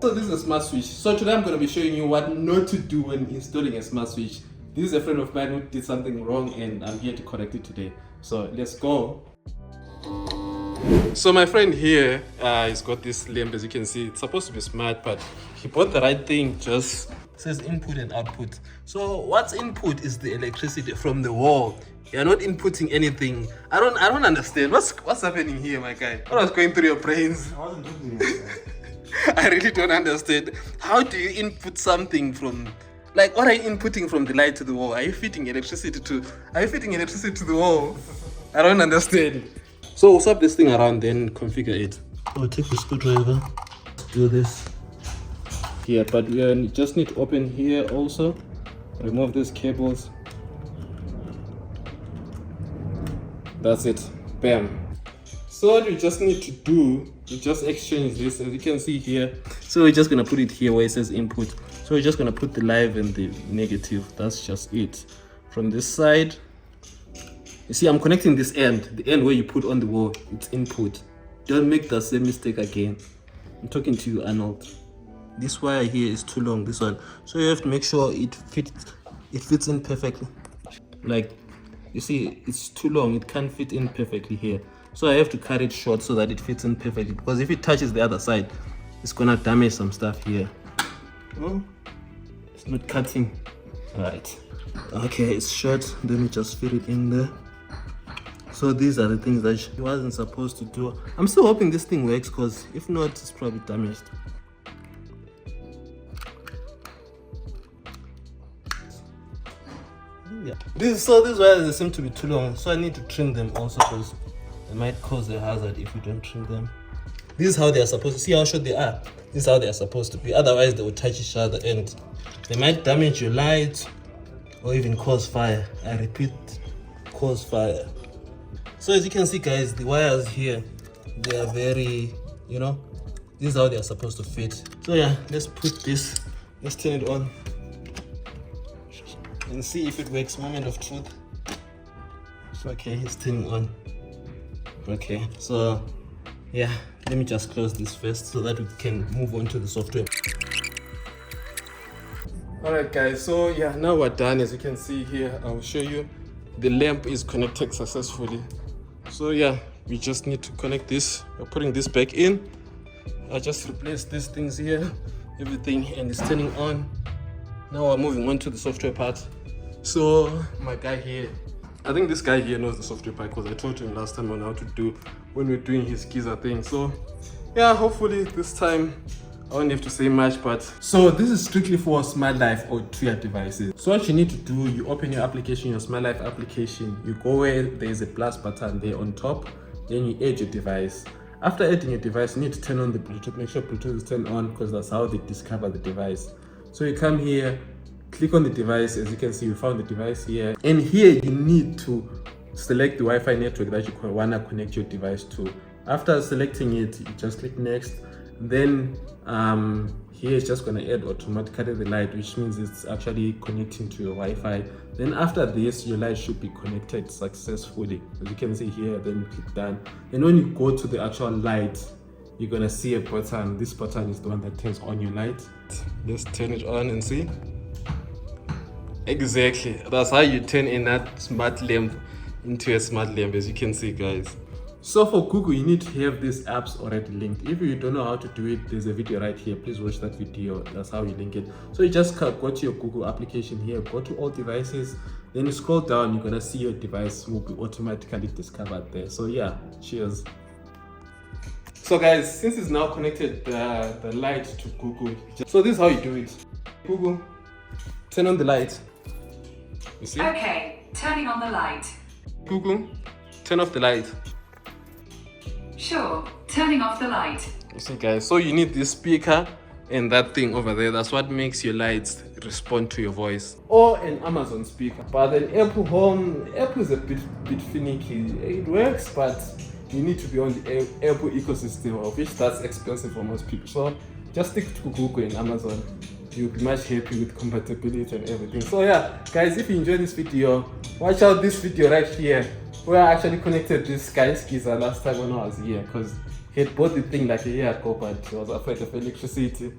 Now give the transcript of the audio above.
So this is a smart switch. So today I'm going to be showing you what not to do when installing a smart switch. This is a friend of mine who did something wrong and I'm here to correct it today. So let's go. So my friend here, he's got this lamp. As you can see, it's supposed to be smart, but he bought the right thing. Just says input and output. So what's input is the electricity from the wall. You're not inputting anything. I don't understand. What's happening here, my guy? What was going through your brains? I wasn't doing it. I really don't understand. How do you input something from, like, what are you inputting from the light to the wall? Are you feeding electricity to the wall? I don't understand. So swap this thing around, then configure it. Oh, take the screwdriver. Do this. Here, but we just need to open here also. Remove these cables. That's it. Bam. So what we just need to do, we just exchange this, as you can see here. So we're just gonna put it here where it says input. So we're just gonna put the live and the negative. That's just it. From this side, you see I'm connecting this end, the end where you put on the wall, it's input. Don't make the same mistake again. I'm talking to you, Arnold. This wire here is too long, this one. So you have to make sure it fits in perfectly. Like, you see, it's too long, it can't fit in perfectly here. So I have to cut it short so that it fits in perfectly, because if it touches the other side, it's gonna damage some stuff here. Oh, it's not cutting. Alright. Okay, it's short. Let me just fit it in there. So these are the things that she wasn't supposed to do. I'm still hoping this thing works, because if not, it's probably damaged. Yeah. These wires, they seem to be too long, so I need to trim them also, because it might cause a hazard if you don't trim them. This is how they are supposed to, see how short they are. This is how they are supposed to be, otherwise they will touch each other and they might damage your light or even cause fire. I repeat, cause fire. So as you can see, guys, the wires here, they are very, this is how they are supposed to fit. So yeah, let's put this, let's turn it on and see if it works. Moment of truth. Okay, it's turning on. Okay, so yeah, let me just close this first so that we can move on to the software. Alright guys, so yeah, now we're done. As you can see here, I'll show you the lamp is connected successfully. So yeah, we just need to connect this. We're putting this back in. I just replaced these things here, everything, and it's turning on. Now we're moving on to the software part. So my guy here, I think this guy here knows the software part, because I taught him last time on how to do when we're doing his geyser thing. So yeah, hopefully this time I won't have to say much. But so this is strictly for Smart Life or Tuya devices. So what you need to do, you open your application, your Smart Life application, you go where there is a plus button there on top, then you add your device. After adding your device, you need to turn on the Bluetooth. Make sure Bluetooth is turned on, because that's how they discover the device. So you come here, click on the device. As you can see, we found the device here, and here you need to select the Wi-Fi network that you want to connect your device to. After selecting it, you just click next. Then here it's just going to add automatically the light, which means it's actually connecting to your Wi-Fi. Then after this, your light should be connected successfully. As you can see here, then click done. And when you go to the actual light, you're going to see a button. This button is the one that turns on your light. Let's turn it on and see. Exactly, that's how you turn in that smart lamp into a smart lamp, as you can see, guys. So for Google, you need to have these apps already linked. If you don't know how to do it, there's a video right here. Please watch that video. That's how you link it. So you just go to your Google application here, go to all devices, then you scroll down, you're gonna see your device will be automatically discovered there. So yeah, cheers. So guys, since it's now connected the light to Google, so this is how you do it. Google, turn on the light. You see? Okay, turning on the light. Google, turn off the light. Sure, turning off the light. You see, guys, so you need this speaker and that thing over there. That's what makes your lights respond to your voice. Or an Amazon speaker. But then Apple Home, Apple is a bit finicky. It works, but you need to be on the Apple ecosystem, of which that's expensive for most people. So just stick to Google and Amazon. You'll be much happy with compatibility and everything. So yeah, guys, if you enjoyed this video, watch out this video right here, where I actually connected this guy's geyser last time when I was here, because he had bought the thing like a year ago, but he was afraid of electricity.